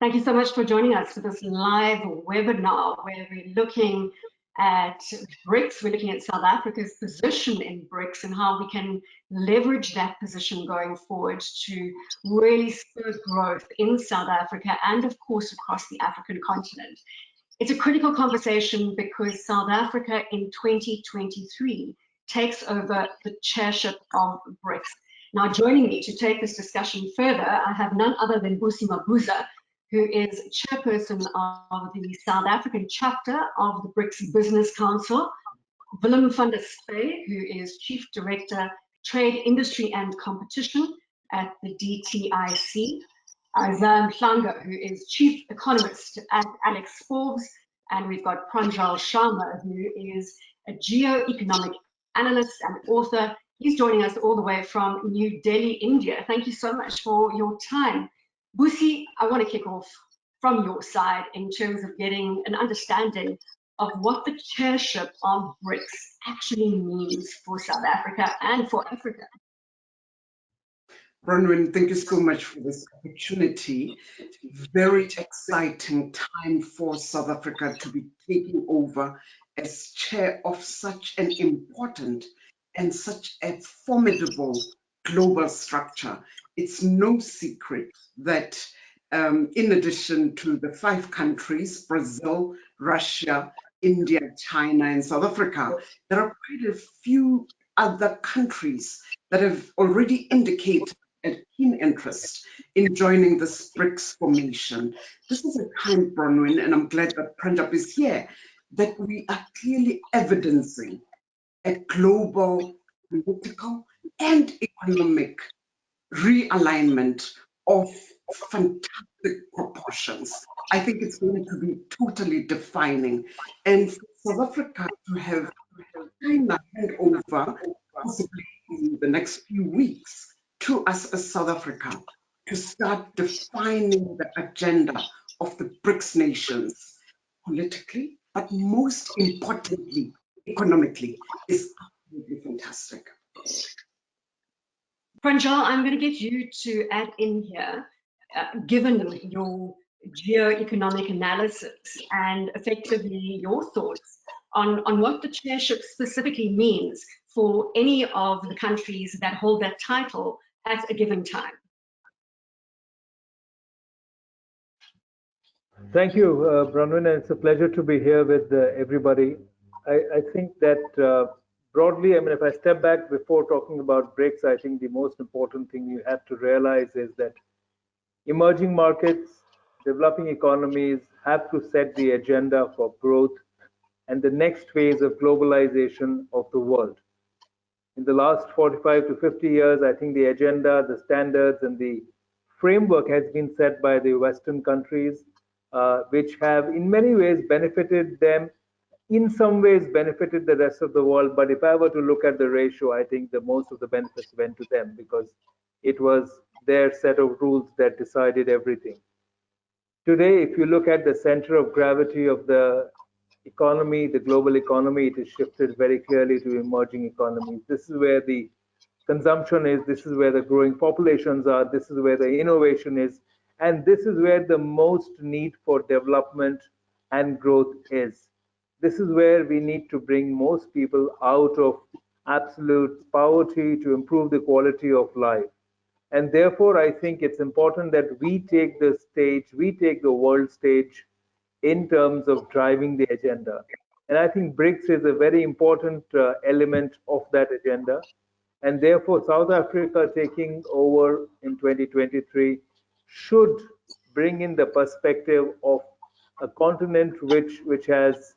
Thank you so much for joining us for this live webinar where we're looking at BRICS, we're looking at South Africa's position in BRICS and how we can leverage that position going forward to really spur growth in South Africa and of course across the African continent. It's a critical conversation because South Africa in 2023 takes over the chairship of BRICS. Now joining me to take this discussion further, I have none other than Busi Mabuza, who is chairperson of the South African chapter of the BRICS Business Council, Willem van der Spey, who is Chief Director, Trade, Industry and Competition at the DTIC, Zam Planga, who is Chief Economist at Alex Forbes, and we've got Pranjal Sharma, who is a geoeconomic analyst and author. He's joining us all the way from New Delhi, India. Thank you so much for your time. Busi, I want to kick off from your side in terms of getting an understanding of what the chairship of BRICS actually means for South Africa and for Africa. Bronwyn, thank you so much for this opportunity. Very exciting time for South Africa to be taking over as chair of such an important and such a formidable global structure. It's no secret that in addition to the 5 countries, Brazil, Russia, India, China, and South Africa, there are quite a few other countries that have already indicated a keen interest in joining this BRICS formation. This is a time, Bronwyn, and I'm glad that Pranjab is here, that we are clearly evidencing a global political and economic realignment of fantastic proportions. I think it's going to be totally defining. And for South Africa to have kind of hand over, possibly in the next few weeks, to us as South Africa to start defining the agenda of the BRICS nations politically, but most importantly, economically, is absolutely fantastic. Pranjal, I'm going to get you to add in here, given your geoeconomic analysis and effectively your thoughts on what the chairship specifically means for any of the countries that hold that title at a given time. Thank you, Bronwyn, and it's a pleasure to be here with everybody. I think that broadly, I mean, if I step back before talking about BRICS, I think the most important thing you have to realize is that emerging markets, developing economies have to set the agenda for growth and the next phase of globalization of the world. In the last 45 to 50 years, I think the agenda, the standards, and the framework has been set by the Western countries, which have in many ways benefited them, in some ways benefited the rest of the world. But if I were to look at the ratio, I think the most of the benefits went to them because it was their set of rules that decided everything. Today, if you look at the center of gravity of the economy, the global economy, it has shifted very clearly to emerging economies. This is where the consumption is, this is where the growing populations are, this is where the innovation is, and this is where the most need for development and growth is. This is where we need to bring most people out of absolute poverty to improve the quality of life. And therefore, I think it's important that we take the stage, we take the world stage in terms of driving the agenda. And I think BRICS is a very important element of that agenda. And therefore, South Africa taking over in 2023 should bring in the perspective of a continent which has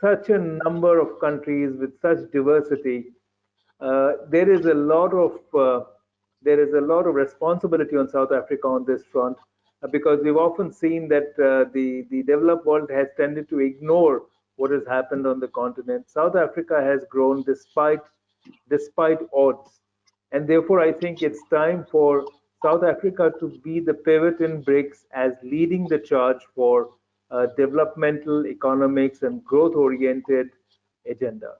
such a number of countries with such diversity. There is a lot of responsibility on South Africa on this front, because we've often seen that the developed world has tended to ignore what has happened on the continent. South Africa has grown despite odds, and therefore I think it's time for South Africa to be the pivot in BRICS as leading the charge for developmental, economics, and growth-oriented agenda.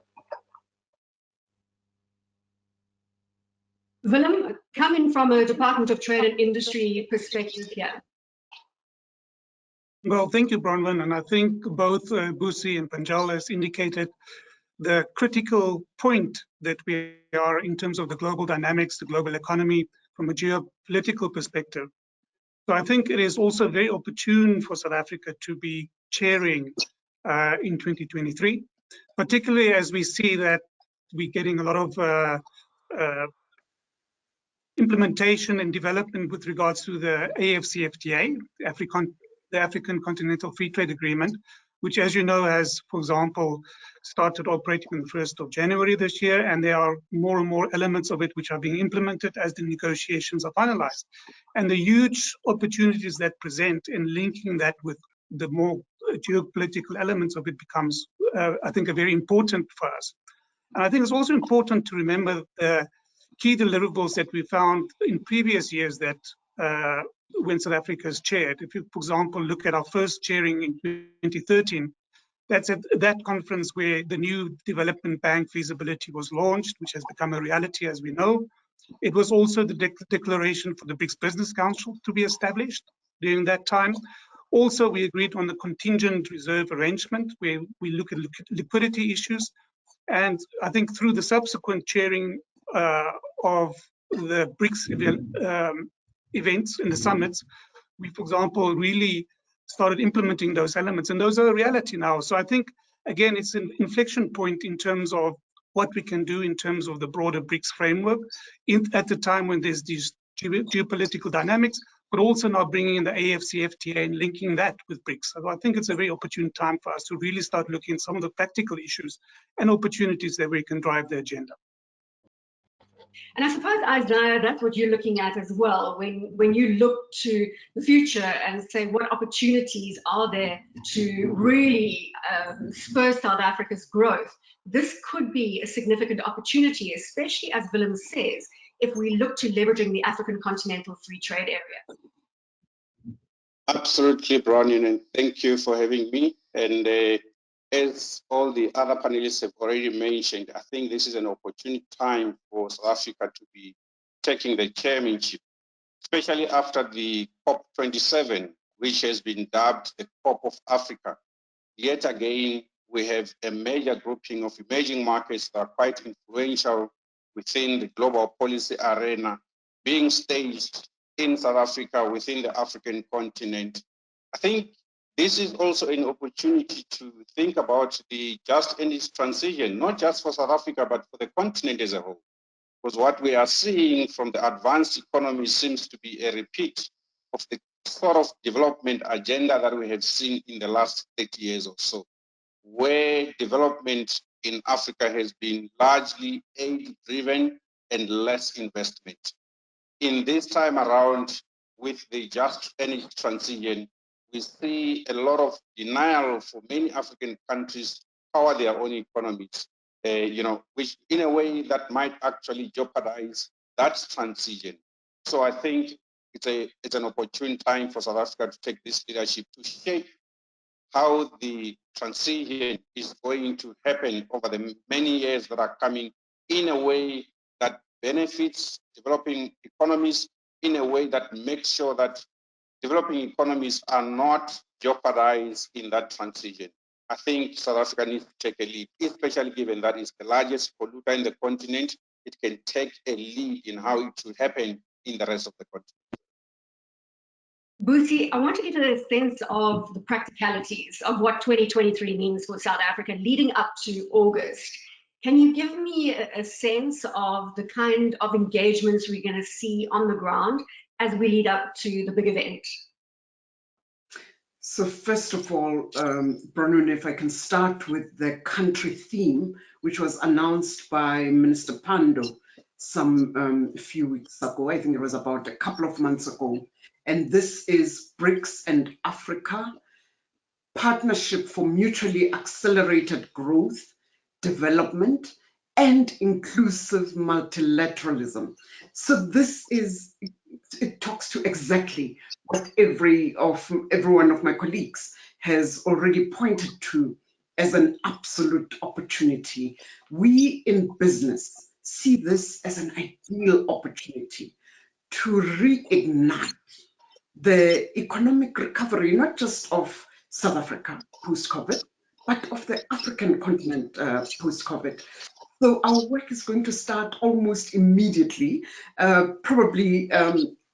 Willem, coming from a Department of Trade and Industry perspective here, Well, thank you, Bronwyn. And I think both Busi and Panjal has indicated the critical point that we are in terms of the global dynamics, the global economy from a geopolitical perspective. So I think it is also very opportune for South Africa to be chairing in 2023, particularly as we see that we're getting a lot of implementation and development with regards to the AfCFTA, the African Continental Free Trade Agreement, which, as you know, has, for example, started operating on the 1st of January this year, and there are more and more elements of it which are being implemented as the negotiations are finalized. And the huge opportunities that present in linking that with the more geopolitical elements of it becomes, I think, a very important for us. And I think it's also important to remember the key deliverables that we found in previous years that when South Africa has chaired. If you, for example, look at our first chairing in 2013, that's at that conference where the new development bank feasibility was launched, which has become a reality, as we know. It was also the declaration for the BRICS Business Council to be established during that time. Also, we agreed on the contingent reserve arrangement, where we look at liquidity issues. And I think through the subsequent chairing of the BRICS events and the summits, we, for example, really started implementing those elements, and those are a reality now. So I think, again, it's an inflection point in terms of what we can do in terms of the broader BRICS framework at the time when there's these geopolitical dynamics, but also now bringing in the AfCFTA and linking that with BRICS. So I think it's a very opportune time for us to really start looking at some of the practical issues and opportunities that we can drive the agenda. And I suppose, Isaiah, that's what you're looking at as well, when you look to the future and say what opportunities are there to really spur South Africa's growth. This could be a significant opportunity, especially, as Willem says, if we look to leveraging the African Continental Free Trade Area. Absolutely, Bronwyn, and thank you for having me. And as all the other panelists have already mentioned, I think this is an opportune time for South Africa to be taking the chairmanship, especially after the COP27, which has been dubbed the COP of Africa. Yet again, we have a major grouping of emerging markets that are quite influential within the global policy arena being staged in South Africa, within the African continent. I think this is also an opportunity to think about the just energy transition, not just for South Africa, but for the continent as a whole. Because what we are seeing from the advanced economy seems to be a repeat of the sort of development agenda that we have seen in the last 30 years or so, where development in Africa has been largely aid-driven and less investment. In this time around, with the just energy transition, we see a lot of denial for many African countries to power their own economies, which in a way that might actually jeopardize that transition. So I think it's an opportune time for South Africa to take this leadership to shape how the transition is going to happen over the many years that are coming in a way that benefits developing economies, in a way that makes sure that developing economies are not jeopardized in that transition. I think South Africa needs to take a lead, especially given that it's the largest polluter in the continent. It can take a lead in how it should happen in the rest of the continent. Busi, I want to get a sense of the practicalities of what 2023 means for South Africa leading up to August. Can you give me a sense of the kind of engagements we're going to see on the ground as we lead up to the big event? So first of all, Bronwyn, if I can start with the country theme, which was announced by Minister Pandor some few weeks ago. I think it was about a couple of months ago. And this is BRICS and Africa, partnership for mutually accelerated growth, development, and inclusive multilateralism. So this is, it talks to exactly what every one of my colleagues has already pointed to as an absolute opportunity. We in business see this as an ideal opportunity to reignite the economic recovery, not just of South Africa post-COVID, but of the African continent post-COVID. So our work is going to start almost immediately, probably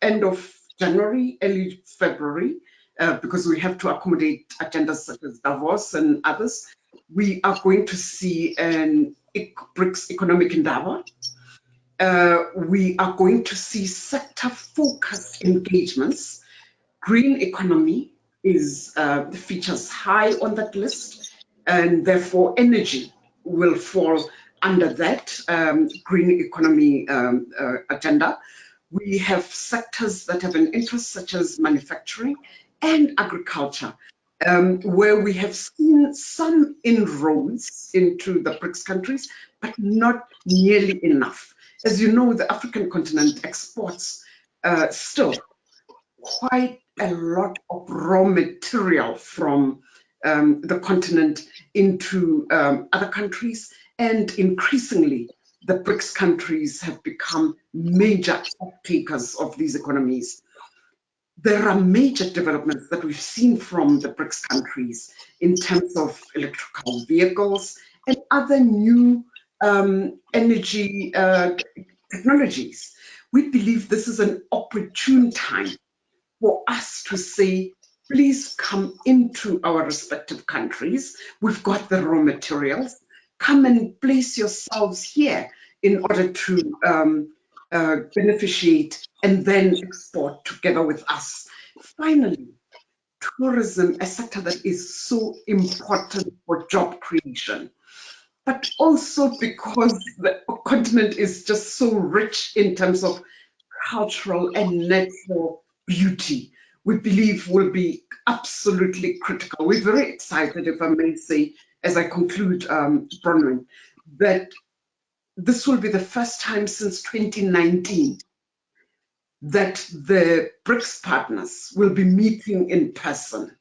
end of January, early February, because we have to accommodate agendas such as Davos and others. We are going to see an BRICS economic endeavor. We are going to see sector-focused engagements. Green economy is features high on that list, and therefore energy will fall under that green economy agenda. We have sectors that have an interest, such as manufacturing and agriculture, where we have seen some inroads into the BRICS countries, but not nearly enough. As you know, the African continent exports still quite a lot of raw material from the continent into other countries, and increasingly the BRICS countries have become major takers of these economies. There are major developments that we've seen from the BRICS countries in terms of electrical vehicles and other new energy technologies. We believe this is an opportune time for us to say, please come into our respective countries. We've got the raw materials. Come and place yourselves here in order to beneficiate and then export together with us. Finally, tourism, a sector that is so important for job creation, but also because the continent is just so rich in terms of cultural and natural beauty, we believe will be absolutely critical. We're very excited, if I may say, as I conclude, Bronwyn, that this will be the first time since 2019 that the BRICS partners will be meeting in person.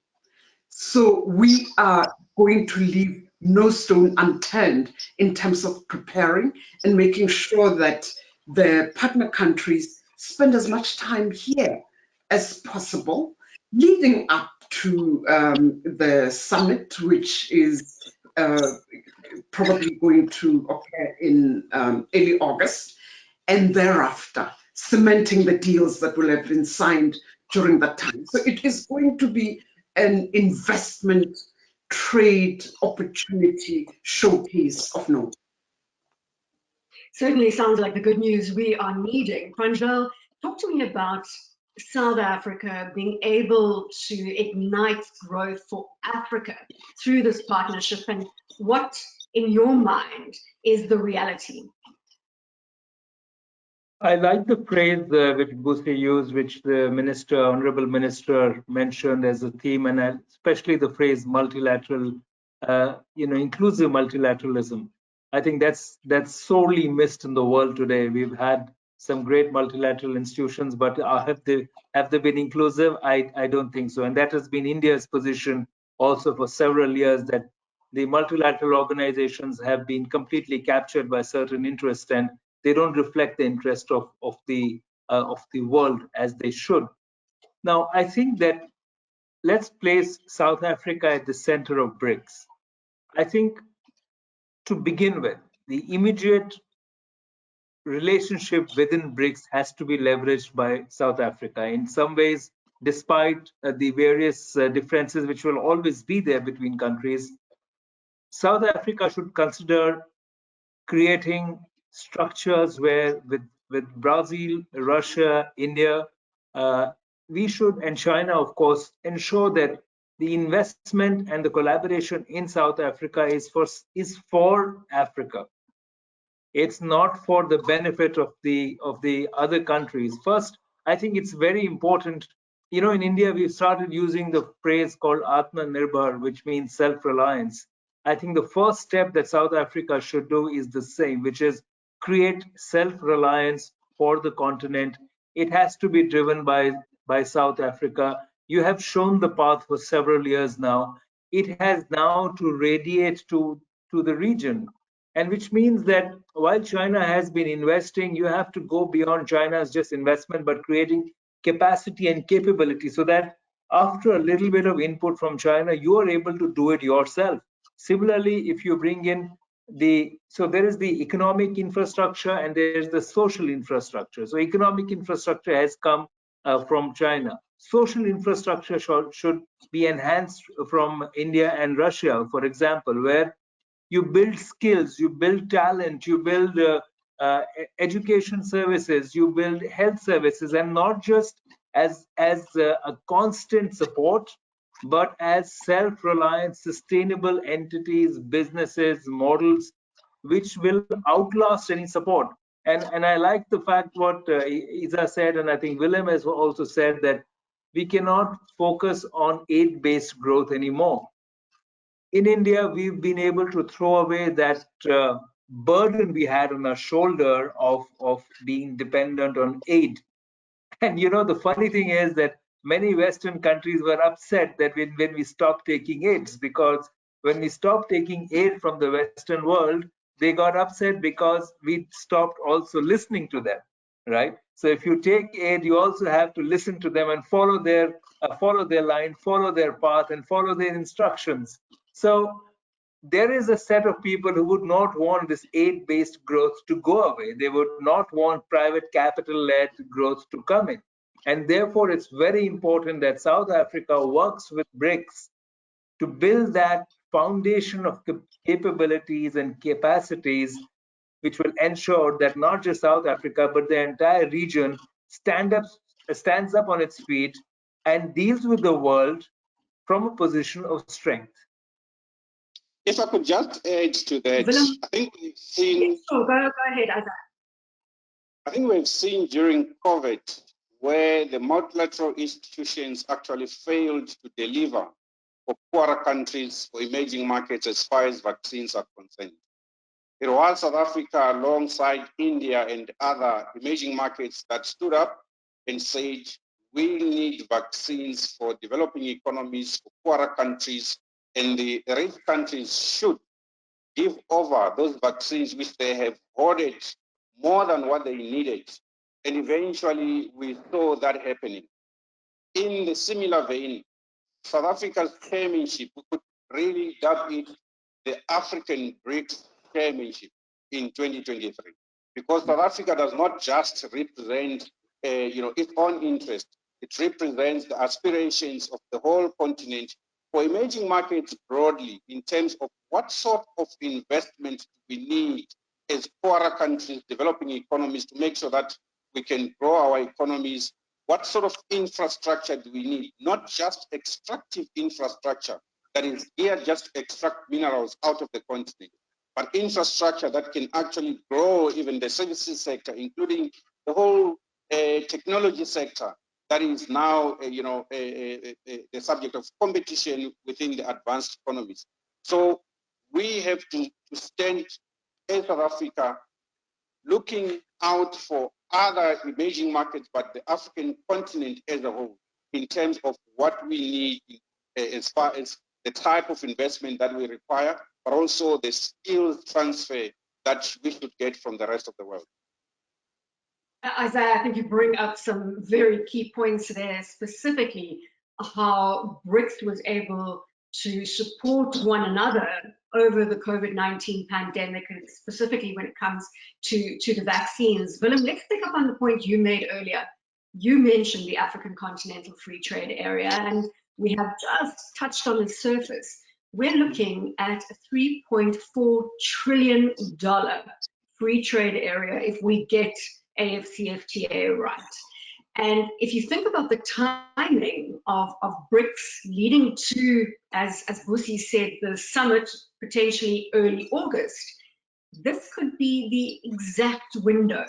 So we are going to leave no stone unturned in terms of preparing and making sure that the partner countries spend as much time here as possible, leading up to the summit, which is probably going to occur in early August, and thereafter cementing the deals that will have been signed during that time. So it is going to be an investment trade opportunity showcase of note. Certainly sounds like the good news we are needing. Pranjal, talk to me about South Africa being able to ignite growth for Africa through this partnership, and what, in your mind, is the reality? I like the phrase which Busi used, which the minister, honorable minister, mentioned as a theme, and especially the phrase multilateral, inclusive multilateralism. I think that's sorely missed in the world today. We've had some great multilateral institutions, but have they been inclusive? I don't think so, and that has been India's position also for several years, that the multilateral organizations have been completely captured by certain interests, and they don't reflect the interest of the world as they should. Now, I think that let's place South Africa at the center of BRICS. I think to begin with, the immediate relationship within BRICS has to be leveraged by South Africa. In some ways, despite the various differences which will always be there between countries, South Africa should consider creating structures where with Brazil, Russia, India, we should, and China, of course, ensure that the investment and the collaboration in South Africa is for Africa. It's not for the benefit of the other countries. First, I think it's very important. You know, in India, we've started using the phrase called Atmanirbhar, which means self-reliance. I think the first step that South Africa should do is the same, which is create self-reliance for the continent. It has to be driven by South Africa. You have shown the path for several years now. It has now to radiate to the region, and which means that while China has been investing, you have to go beyond China's just investment, but creating capacity and capability, so that after a little bit of input from China, you are able to do it yourself. Similarly, if you bring in so there is the economic infrastructure and there is the social infrastructure. So economic infrastructure has come from China. Social infrastructure should be enhanced from India and Russia, for example, where you build skills, you build talent, you build education services, you build health services, and not just as a constant support, but as self-reliant, sustainable entities, businesses, models, which will outlast any support. And I like the fact what Isa said, and I think Willem has also said, that we cannot focus on aid-based growth anymore. In India, we've been able to throw away that burden we had on our shoulder of being dependent on aid. And the funny thing is that many Western countries were upset that when we stopped taking aids, because when we stopped taking aid from the Western world, they got upset because we stopped also listening to them, right? So if you take aid, you also have to listen to them and follow their line, follow their path, and follow their instructions. So there is a set of people who would not want this aid-based growth to go away. They would not want private capital-led growth to come in. And therefore, it's very important that South Africa works with BRICS to build that foundation of capabilities and capacities, which will ensure that not just South Africa, but the entire region stands up on its feet and deals with the world from a position of strength. If I could just add to that, Willem, I think we've seen. yes, sure, go ahead, Isaac. I think we've seen during COVID where the multilateral institutions actually failed to deliver for poorer countries, for emerging markets as far as vaccines are concerned. It was South Africa alongside India and other emerging markets that stood up and said, we need vaccines for developing economies, for poorer countries, and the rich countries should give over those vaccines which they have hoarded more than what they needed. And eventually we saw that happening. In the similar vein, South Africa's chairmanship, we could really dub it the African BRICS chairmanship in 2023, because South Africa does not just represent its own interest. It represents the aspirations of the whole continent for emerging markets broadly in terms of what sort of investment we need as poorer countries, developing economies, to make sure that we can grow our economies. What sort of infrastructure do we need? Not just extractive infrastructure that is here just to extract minerals out of the continent, but infrastructure that can actually grow even the services sector, including the whole technology sector that is now the subject of competition within the advanced economies. So we have to stand in South Africa looking out for other emerging markets, but the African continent as a whole, in terms of what we need as far as the type of investment that we require, but also the skills transfer that we should get from the rest of the world. Isaiah, I think you bring up some very key points there, specifically how BRICS was able to support one another over the COVID-19 pandemic, and specifically when it comes to the vaccines. Willem, let's pick up on the point you made earlier. You mentioned the African Continental Free Trade Area, and we have just touched on the surface. We're looking at a $3.4 trillion free trade area if we get AFCFTA right. And if you think about the timing of BRICS leading to, as Busi said, the summit potentially early August, this could be the exact window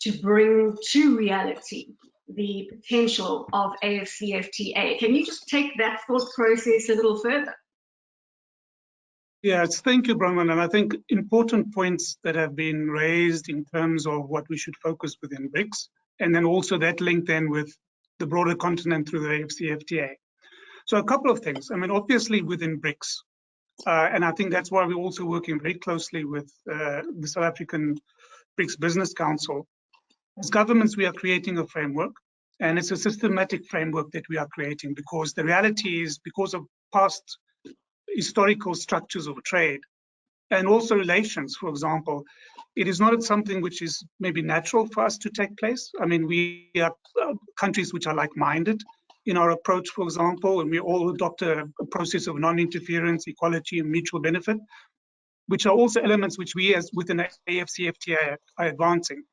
to bring to reality the potential of AFCFTA. Can you just take that thought process a little further? Yes, thank you, Bronwyn. And I think important points that have been raised in terms of what we should focus within BRICS, and then also that link then with the broader continent through the AFCFTA. So a couple of things. I mean, obviously within BRICS, and I think that's why we're also working very closely with the South African BRICS Business Council. As governments, we are creating a framework, And it's a systematic framework that we are creating, because the reality is, because of past historical structures of trade and also relations, for example, it is not something which is maybe natural for us to take place. I mean, we are countries which are like-minded in our approach, for example, and we all adopt a process of non-interference, equality, and mutual benefit, which are also elements which we, as within the AFCFTA, are advancing.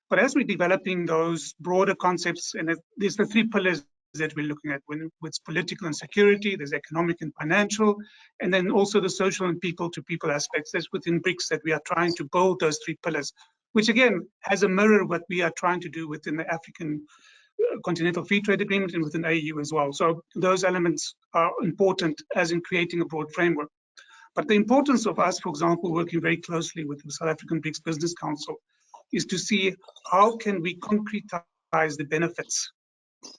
But as we're developing those broader concepts, and there's the three pillars that we're looking at, when it's political and security, there's economic and financial, and then also the social and people-to-people aspects. That's within BRICS that we are trying to build those three pillars, which again has a mirror of what we are trying to do within the African Continental Free Trade Agreement and within AU as well. So those elements are important as in creating a broad framework. But the importance of us, for example, working very closely with the South African BRICS Business Council is to see how can we concretize the benefits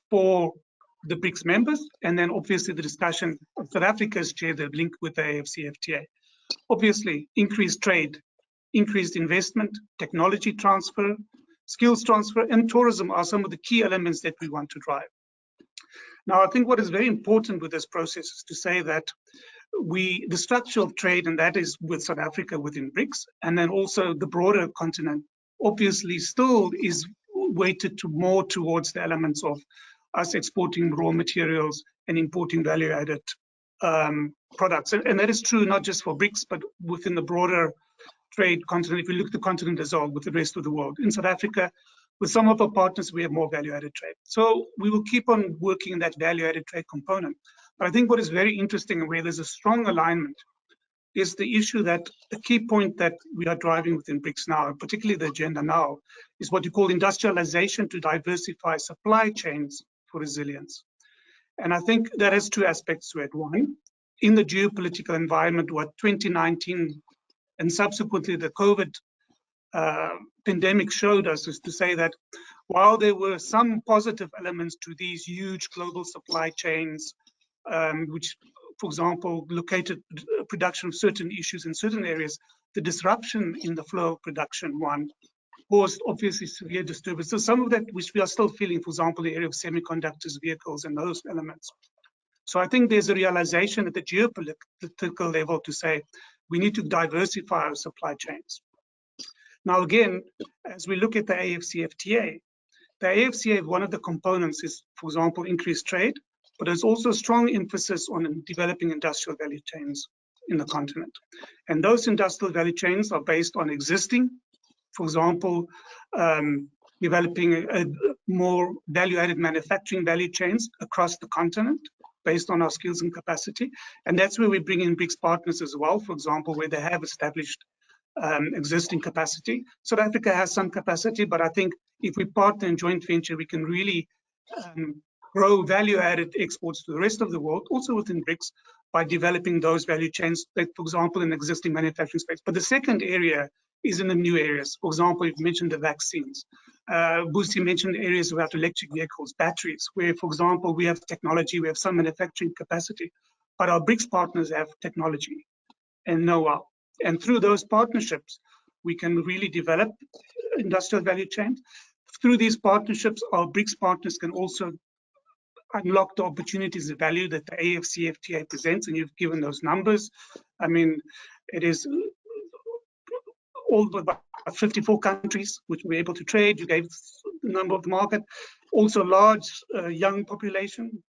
for the BRICS members, and then obviously the discussion of South Africa's chair, the link with the AFCFTA. Obviously, increased trade, increased investment, technology transfer, skills transfer, and tourism are some of the key elements that we want to drive. Now, I think what is very important with this process is to say that the structure of trade, and that is with South Africa within BRICS, and then also the broader continent, obviously still is weighted more towards the elements of us exporting raw materials and importing value-added products. And that is true not just for BRICS, but within the broader trade continent. If we look at the continent as well, with the rest of the world. In South Africa, with some of our partners, we have more value-added trade. So we will keep on working in that value-added trade component. But I think what is very interesting and where there's a strong alignment is the issue that the key point that we are driving within BRICS now, and particularly the agenda now, is what you call industrialization to diversify supply chains for resilience. And I think that has two aspects to it. One, in the geopolitical environment, what 2019 and subsequently the COVID pandemic showed us is to say that while there were some positive elements to these huge global supply chains, which, for example, located production of certain issues in certain areas, the disruption in the flow of production, one, caused obviously severe disturbance. So some of that which we are still feeling, for example, the area of semiconductors, vehicles, and those elements. So I think there's a realization at the geopolitical level to say we need to diversify our supply chains. Now, again, as we look at the AFCFTA, one of the components is, for example, increased trade, but there's also a strong emphasis on developing industrial value chains in the continent. And those industrial value chains are based on existing, for example, developing a more value-added manufacturing value chains across the continent based on our skills and capacity. And that's where we bring in BRICS partners as well, for example, where they have established existing capacity. South Africa has some capacity, but I think if we partner in joint venture, we can really grow value-added exports to the rest of the world, also within BRICS, by developing those value chains, like, for example, in existing manufacturing space. But the second area is in the new areas. For example, you've mentioned the vaccines. Busi mentioned areas about electric vehicles, batteries, where, for example, we have technology, we have some manufacturing capacity, but our BRICS partners have technology and know-how. And through those partnerships, we can really develop industrial value chains. Through these partnerships, our BRICS partners can also unlock the opportunities of value that the AFCFTA presents, and you've given those numbers. I mean, it is all but about 54 countries which we're able to trade. You gave the number of the market, also large young population,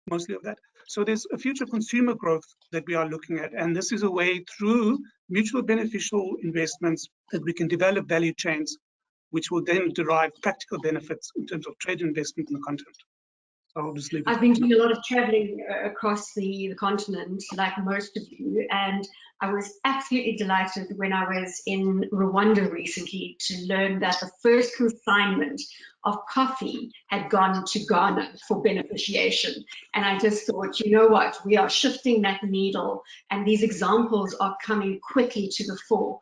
mostly of that. So there's a future consumer growth that we are looking at, and this is a way through mutual beneficial investments that we can develop value chains, which will then derive practical benefits in terms of trade investment in the continent. So I'll just leave it. I've been doing a lot of traveling across the continent, like most of you, and I was absolutely delighted when I was in Rwanda recently to learn that the first consignment of coffee had gone to Ghana for beneficiation. And I just thought, you know what, we are shifting that needle, and these examples are coming quickly to the fore.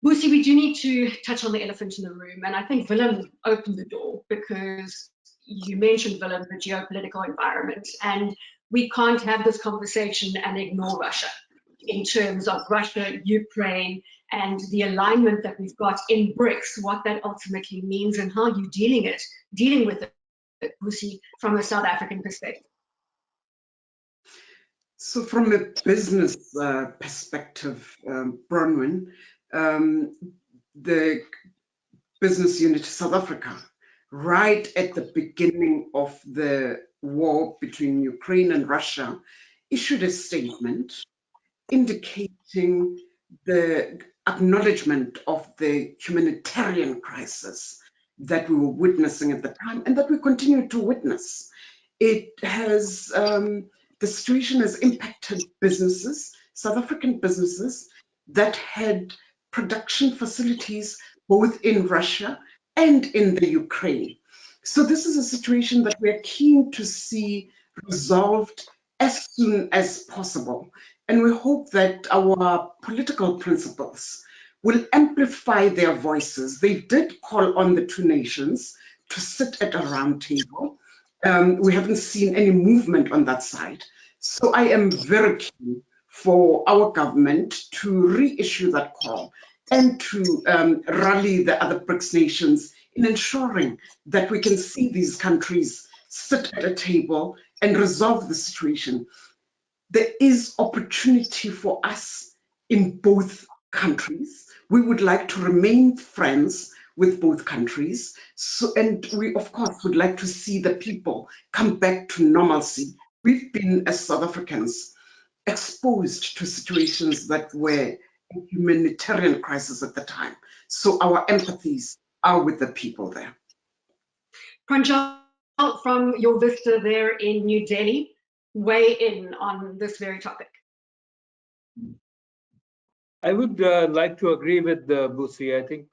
Busi, we do need to touch on the elephant in the room, and I think Willem opened the door, because you mentioned, Willem, the geopolitical environment, and we can't have this conversation and ignore Russia in terms of Russia, Ukraine, and the alignment that we've got in BRICS, what that ultimately means and how you're dealing with it Busi, from a South African perspective? So from a business perspective, Bronwyn, the business unit South Africa, right at the beginning of the war between Ukraine and Russia, issued a statement indicating the acknowledgement of the humanitarian crisis that we were witnessing at the time and that we continue to witness. It has, the situation has impacted businesses, South African businesses that had production facilities both in Russia and in the Ukraine. So this is a situation that we're keen to see resolved as soon as possible. And we hope that our political principles will amplify their voices. They did call on the two nations to sit at a round table. We haven't seen any movement on that side. So I am very keen for our government to reissue that call and to rally the other BRICS nations in ensuring that we can see these countries sit at a table and resolve the situation. There is opportunity for us in both countries. We would like to remain friends with both countries. So, and we, of course, would like to see the people come back to normalcy. We've been, as South Africans, exposed to situations that were a humanitarian crisis at the time. So our empathies are with the people there. Pranjal, from your vista there in New Delhi, weigh in on this very topic. I would like to agree with Busi. I think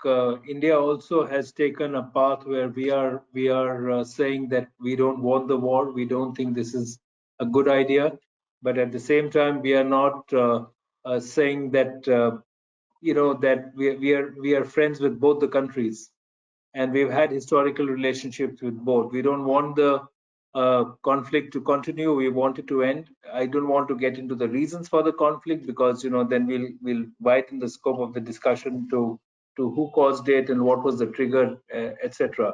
India also has taken a path where we are saying that we don't want the war. We don't think this is a good idea, but at the same time, we are not saying that that we are friends with both the countries, and we've had historical relationships with both. We don't want the conflict to continue. We want it to end. I don't want to get into the reasons for the conflict because then we'll widen the scope of the discussion to who caused it and what was the trigger, etc.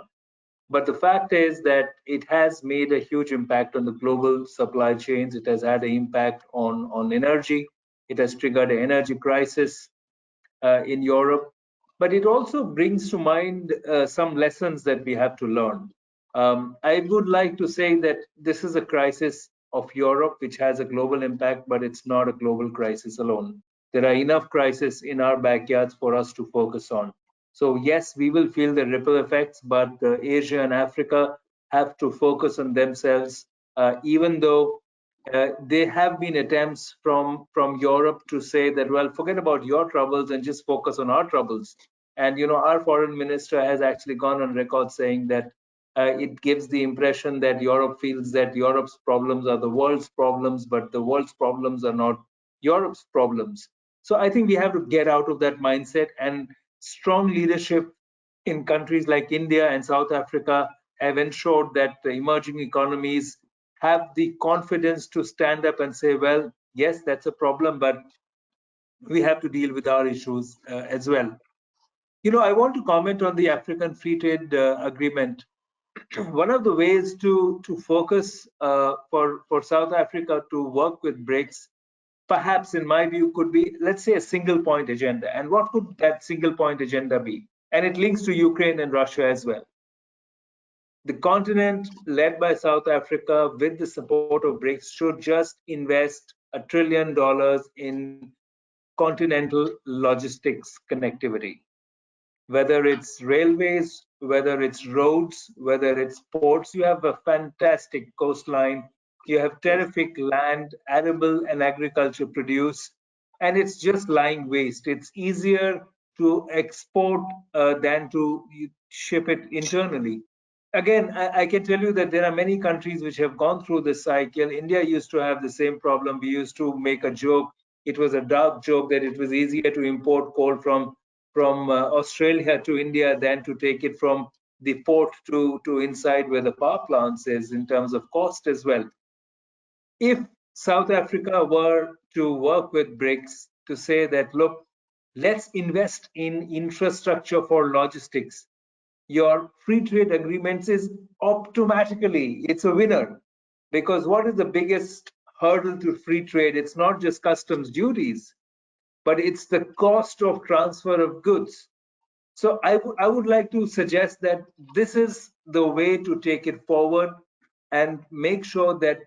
But the fact is that it has made a huge impact on the global supply chains. It has had an impact on energy. It has triggered an energy crisis in Europe. But it also brings to mind some lessons that we have to learn. I would like to say that this is a crisis of Europe, which has a global impact, but it's not a global crisis alone. There are enough crises in our backyards for us to focus on. So yes, we will feel the ripple effects, but Asia and Africa have to focus on themselves, even though there have been attempts from Europe to say that, well, forget about your troubles and just focus on our troubles. And our foreign minister has actually gone on record saying that it gives the impression that Europe feels that Europe's problems are the world's problems, but the world's problems are not Europe's problems. So I think we have to get out of that mindset, and strong leadership in countries like India and South Africa have ensured that the emerging economies have the confidence to stand up and say, well, yes, that's a problem, but we have to deal with our issues as well. I want to comment on the African Free Trade Agreement. One of the ways to focus for South Africa to work with BRICS, perhaps in my view, could be, let's say, a single point agenda. And what could that single point agenda be? And it links to Ukraine and Russia as well. The continent led by South Africa with the support of BRICS should just invest $1 trillion in continental logistics connectivity. Whether it's railways, whether it's roads, whether it's ports, you have a fantastic coastline, you have terrific land, arable and agriculture produce, and it's just lying waste. It's easier to export than to ship it internally. Again, I can tell you that there are many countries which have gone through this cycle. India used to have the same problem. We used to make a joke. It was a dark joke that it was easier to import coal from Australia to India than to take it from the port to inside where the power plants is, in terms of cost as well. If South Africa were to work with BRICS to say that, look, let's invest in infrastructure for logistics, your free trade agreements is automatically, it's a winner. Because what is the biggest hurdle to free trade? It's not just customs duties, but it's the cost of transfer of goods. So I would like to suggest that this is the way to take it forward and make sure that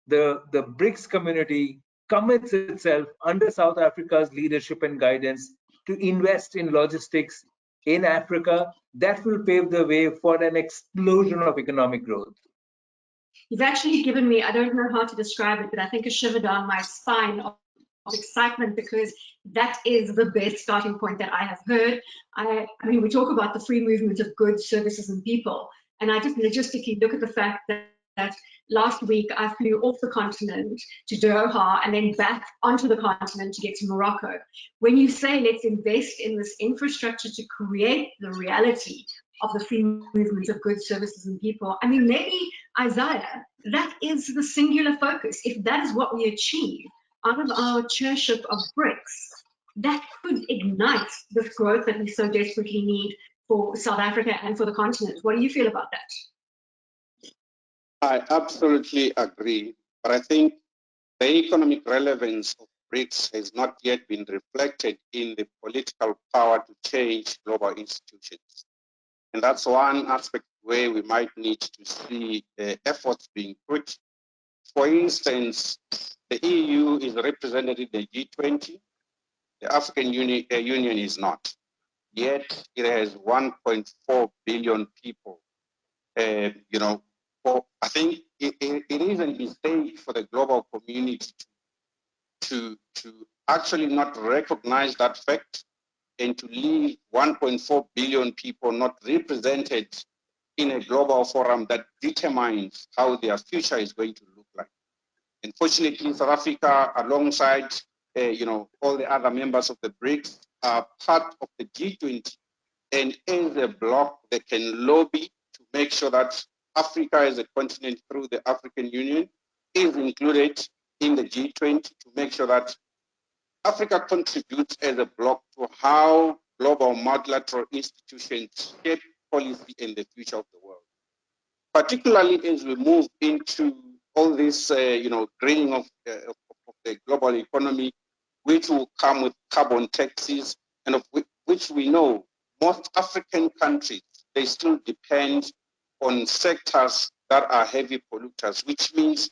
the BRICS community commits itself under South Africa's leadership and guidance to invest in logistics in Africa. That will pave the way for an explosion of economic growth. You've actually given me, I don't know how to describe it, but I think a shiver down my spine of excitement, because that is the best starting point that I have heard. I mean, we talk about the free movement of goods, services, and people, and I just logistically look at the fact that last week I flew off the continent to Doha and then back onto the continent to get to Morocco. When you say let's invest in this infrastructure to create the reality of the free movement of goods, services, and people, I mean, maybe, Isaiah, that is the singular focus. If that is what we achieve out of our chairship of BRICS, that could ignite this growth that we so desperately need for South Africa and for the continent. What do you feel about that? I absolutely agree, but I think the economic relevance of BRICS has not yet been reflected in the political power to change global institutions. And that's one aspect where we might need to see efforts being put. For instance, the EU is represented in the G20. The African Union is not. Yet it has 1.4 billion people. I think it is a mistake for the global community to actually not recognize that fact and to leave 1.4 billion people not represented in a global forum that determines how their future is going to look like. Unfortunately, South Africa, alongside all the other members of the BRICS, are part of the G20, and as a bloc, they can lobby to make sure that Africa as a continent through the African Union is included in the G20 to make sure that Africa contributes as a bloc to how global multilateral institutions shape policy in the future of the world. Particularly as we move into all this, greening of the global economy, which will come with carbon taxes, and of which we know most African countries, they still depend on sectors that are heavy polluters, which means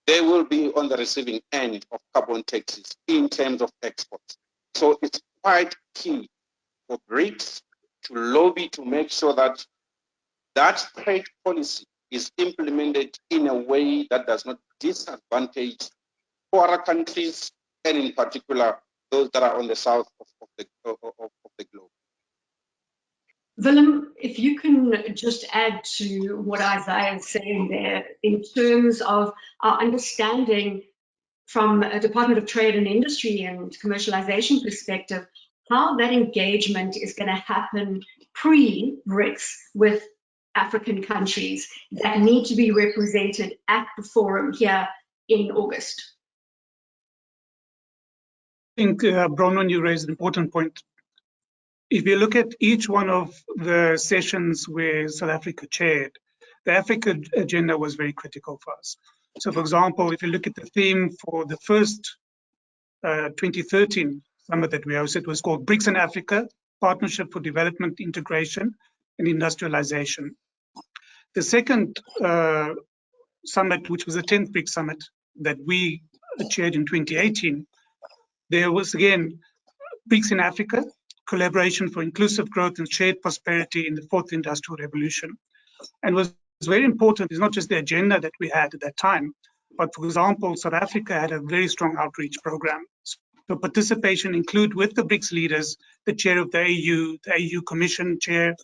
they will be on the receiving end of carbon taxes in terms of exports. So it's quite key for BRICS to lobby to make sure that that trade policy is implemented in a way that does not disadvantage poorer countries, and in particular, those that are on the south of the globe. Willem, if you can just add to what Isaiah is saying there in terms of our understanding from a Department of Trade and Industry and commercialization perspective, how that engagement is going to happen pre-BRICS with African countries that need to be represented at the forum here in August. I think, Bronwyn, you raised an important point. If you look at each one of the sessions where South Africa chaired, the Africa agenda was very critical for us. So, for example, if you look at the theme for the first 2013 summit that we hosted, it was called BRICS and Africa, Partnership for Development, Integration, and Industrialization. The second summit, which was the 10th BRICS summit that we chaired in 2018, there was again BRICS in Africa, collaboration for inclusive growth and shared prosperity in the fourth industrial revolution. And was very important is not just the agenda that we had at that time, but for example, South Africa had a very strong outreach program. So participation include with the BRICS leaders, the chair of the AU Commission chair,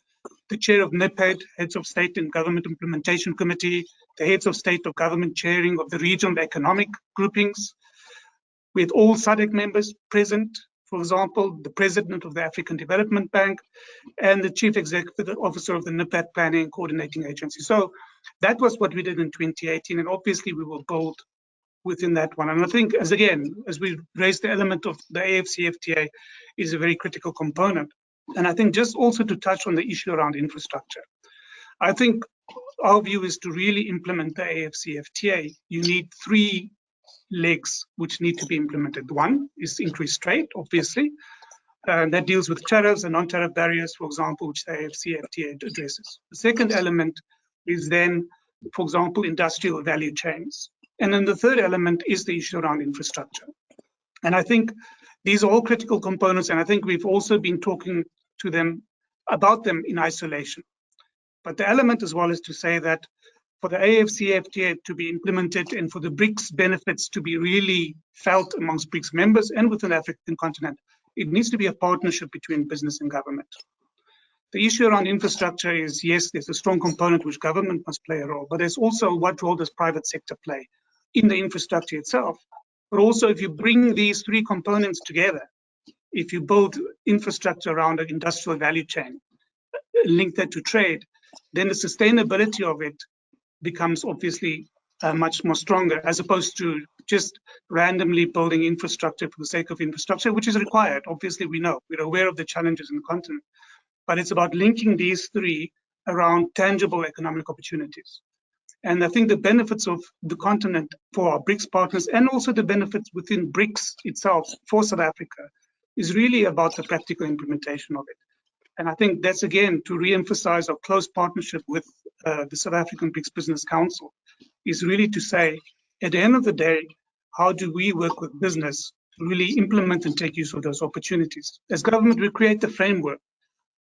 the chair of NIPAD, heads of state and government implementation committee, the heads of state of government chairing of the regional economic groupings, with all SADC members present, for example, the president of the African Development Bank and the chief executive officer of the NIPAD Planning and Coordinating Agency. So that was what we did in 2018, and obviously we will build within that one. And I think, as we raised the element of the AFCFTA is a very critical component. And I think just also to touch on the issue around infrastructure. I think our view is to really implement the AFCFTA. You need 3 legs which need to be implemented. One is increased trade, obviously. That deals with tariffs and non-tariff barriers, for example, which the AFCFTA addresses. The second element is then, for example, industrial value chains. And then the third element is the issue around infrastructure. And I think these are all critical components, and I think we've also been talking to them about them in isolation. But the element as well is to say that for the AFCFTA to be implemented and for the BRICS benefits to be really felt amongst BRICS members and within the African continent, it needs to be a partnership between business and government. The issue around infrastructure is, yes, there's a strong component which government must play a role, but there's also what role does private sector play in the infrastructure itself. But also if you bring these 3 components together, if you build infrastructure around an industrial value chain, link that to trade, then the sustainability of it becomes obviously much more stronger, as opposed to just randomly building infrastructure for the sake of infrastructure, which is required. Obviously, we're aware of the challenges in the continent, but it's about linking these 3 around tangible economic opportunities. And I think the benefits of the continent for our BRICS partners, and also the benefits within BRICS itself for South Africa, is really about the practical implementation of it. And I think that's, again, to re-emphasize our close partnership with the South African BRICS Business Council, is really to say, at the end of the day, how do we work with business to really implement and take use of those opportunities? As government, we create the framework,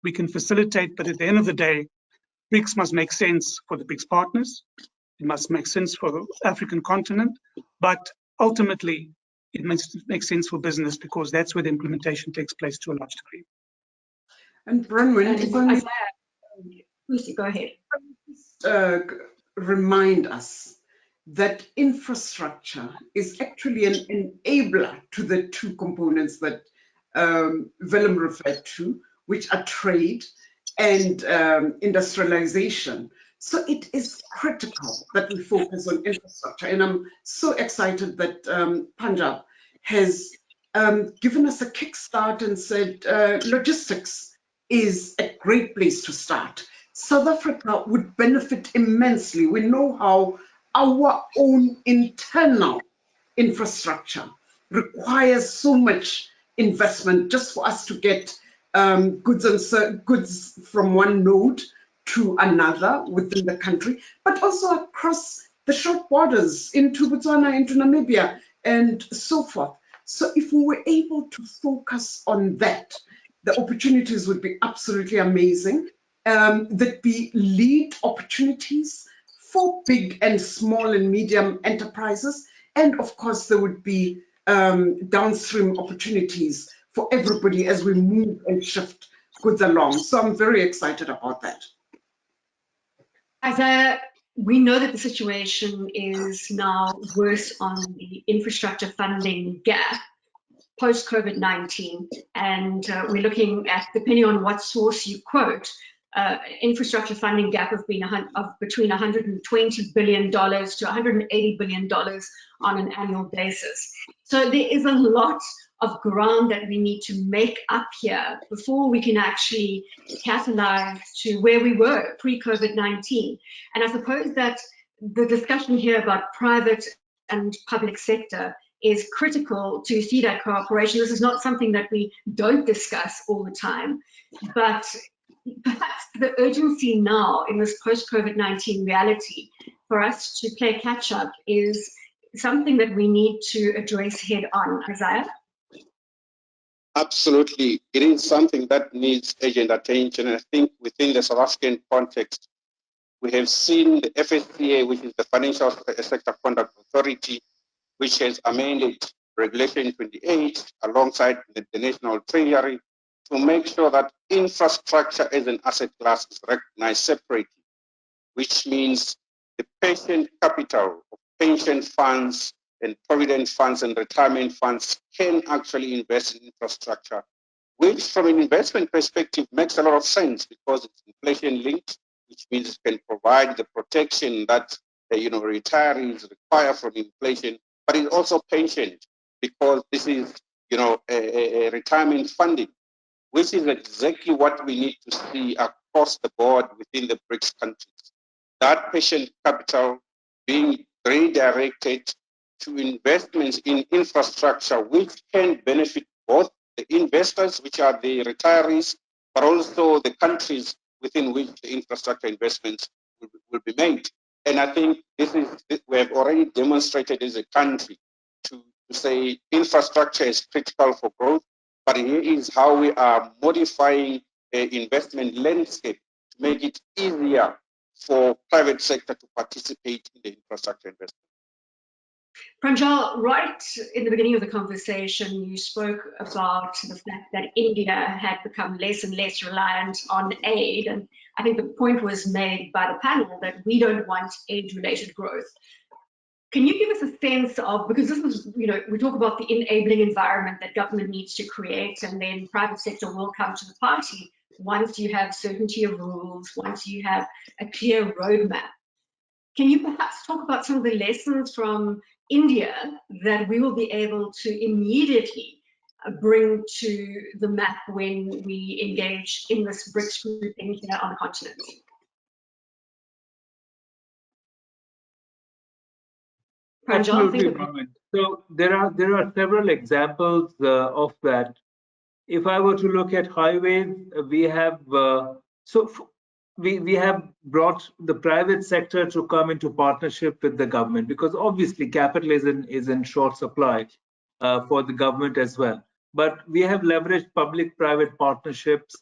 we can facilitate, but at the end of the day, BRICS must make sense for the BRICS partners, it must make sense for the African continent, but ultimately, it must make sense for business, because that's where the implementation takes place to a large degree. And Bronwyn, if I may, Lucy, go ahead. Remind us that infrastructure is actually an enabler to the 2 components that Willem referred to, which are trade and industrialization. So it is critical that we focus on infrastructure. And I'm so excited that Punjab has given us a kickstart and said logistics is a great place to start. South Africa would benefit immensely. We know how our own internal infrastructure requires so much investment just for us to get goods from one node to another within the country, but also across the short borders into Botswana, into Namibia, and so forth. So if we were able to focus on that, the opportunities would be absolutely amazing. There'd be lead opportunities for big and small and medium enterprises. And of course, there would be downstream opportunities for everybody as we move and shift goods along. So I'm very excited about that. Isaiah, we know that the situation is now worse on the infrastructure funding gap post-COVID-19, and we're looking at, depending on what source you quote, infrastructure funding gap of between $120 billion to $180 billion on an annual basis. So there is a lot of ground that we need to make up here before we can actually catalyze to where we were pre-COVID-19. And I suppose that the discussion here about private and public sector is critical to see that cooperation. This is not something that we don't discuss all the time, but perhaps the urgency now in this post-COVID-19 reality for us to play catch up is something that we need to address head on. Isaiah? Absolutely. It is something that needs urgent attention. And I think within the South African context, we have seen the FSCA, which is the Financial Sector Conduct Authority, which has amended Regulation 28 alongside the National Treasury to make sure that infrastructure as an asset class is recognized separately, which means the pension capital of pension funds and provident funds and retirement funds can actually invest in infrastructure, which from an investment perspective makes a lot of sense because it's inflation linked, which means it can provide the protection that retirees require from inflation, but it's also pensioned because this is a retirement funding, which is exactly what we need to see across the board within the BRICS countries. That patient capital being redirected to investments in infrastructure which can benefit both the investors, which are the retirees, but also the countries within which the infrastructure investments will be made. And I think we have already demonstrated as a country to say infrastructure is critical for growth, but here is how we are modifying the investment landscape to make it easier for private sector to participate in the infrastructure investment. Pranjal, right in the beginning of the conversation, you spoke about the fact that India had become less and less reliant on aid. And I think the point was made by the panel that we don't want aid-related growth. Can you give us a sense of, because this is, we talk about the enabling environment that government needs to create, and then private sector will come to the party once you have certainty of rules, once you have a clear roadmap. Can you perhaps talk about some of the lessons from India that we will be able to immediately bring to the map when we engage in this BRICS grouping here on the continent? Absolutely, Bronwyn. So there are several examples of that. If I were to look at highways, we have we have brought the private sector to come into partnership with the government, because obviously capital is in short supply for the government as well. But we have leveraged public-private partnerships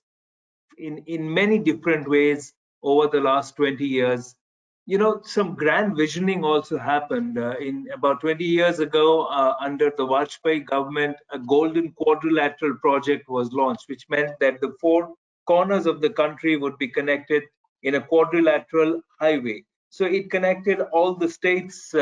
in many different ways over the last 20 years. Some grand visioning also happened. In about 20 years ago, under the Vajpayee government, a golden quadrilateral project was launched, which meant that the four corners of the country would be connected in a quadrilateral highway. So it connected all the states,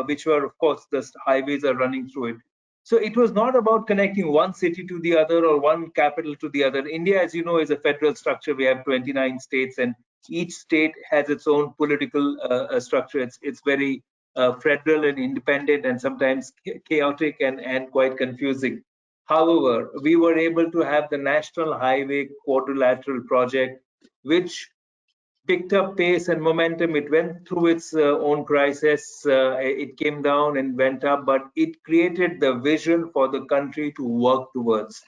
which were, of course, the highways are running through it. So it was not about connecting one city to the other or one capital to the other. India, as you know, is a federal structure. We have 29 states, and each state has its own political structure. It's very federal and independent, and sometimes chaotic and quite confusing. However, we were able to have the National Highway Quadrilateral Project, which picked up pace and momentum. It went through its own crisis. It came down and went up, but it created the vision for the country to work towards.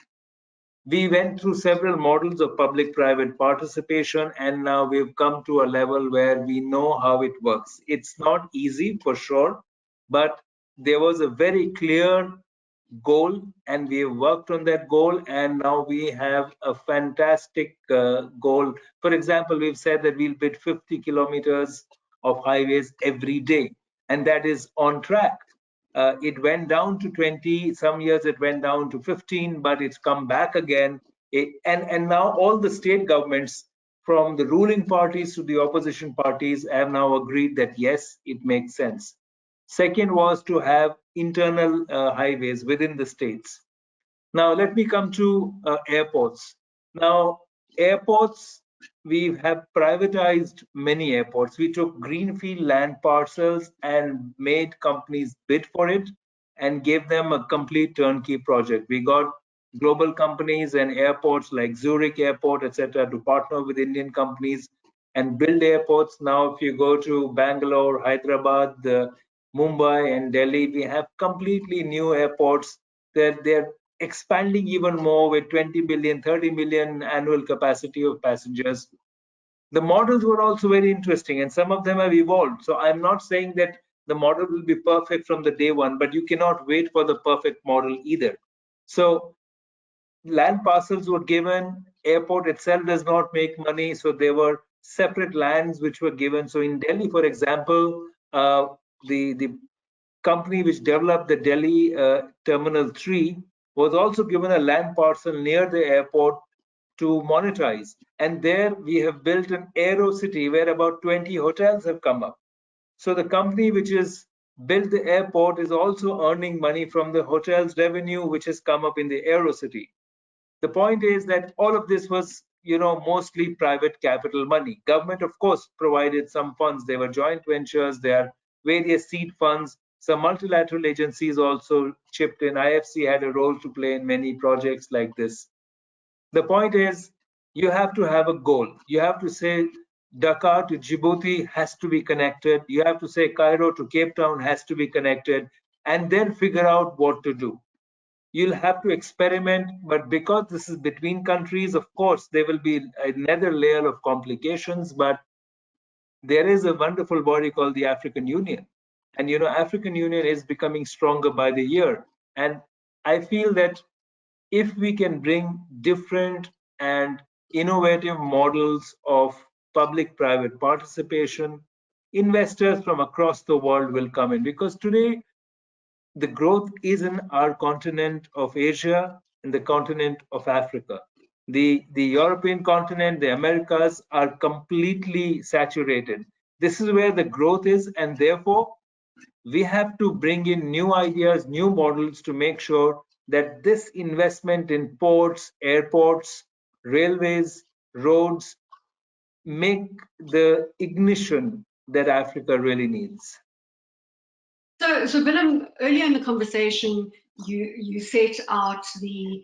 We went through several models of public-private participation, and now we've come to a level where we know how it works. It's not easy for sure, but there was a very clear goal, and we have worked on that goal, and now we have a fantastic goal. For example, we've said that we'll build 50 kilometers of highways every day, and that is on track. It went down to 20, some years it went down to 15, but it's come back again. And now all the state governments, from the ruling parties to the opposition parties, have now agreed that yes, it makes sense. Second was to have internal highways within the states. Now let me come to airports. Now airports, we have privatized many airports. We took greenfield land parcels and made companies bid for it and gave them a complete turnkey project. We got global companies and airports like Zurich Airport, etc., to partner with Indian companies and build airports. Now if you go to Bangalore, Hyderabad, Mumbai and Delhi, we have completely new airports that they're expanding even more with 20 million, 30 million annual capacity of passengers. The models were also very interesting, and some of them have evolved. So I'm not saying that the model will be perfect from the day one, but you cannot wait for the perfect model either. So land parcels were given, airport itself does not make money, so there were separate lands which were given. So in Delhi, for example, the company which developed the Delhi Terminal 3 was also given a land parcel near the airport to monetize. And there we have built an aero city where about 20 hotels have come up. So the company which has built the airport is also earning money from the hotel's revenue, which has come up in the aero city. The point is that all of this was, mostly private capital money. Government, of course, provided some funds. There were joint ventures, there are various seed funds. Some multilateral agencies also chipped in. IFC had a role to play in many projects like this. The point is, you have to have a goal. You have to say Dakar to Djibouti has to be connected. You have to say Cairo to Cape Town has to be connected, and then figure out what to do. You'll have to experiment, but because this is between countries, of course, there will be another layer of complications, but there is a wonderful body called the African Union. And African Union is becoming stronger by the year. And I feel that if we can bring different and innovative models of public-private participation, investors from across the world will come in, because today the growth is in our continent of Asia and the continent of Africa. The European continent, the Americas are completely saturated. This is where the growth is, and therefore we have to bring in new ideas, new models to make sure that this investment in ports, airports, railways, roads make the ignition that Africa really needs. So Willem, earlier in the conversation, you set out the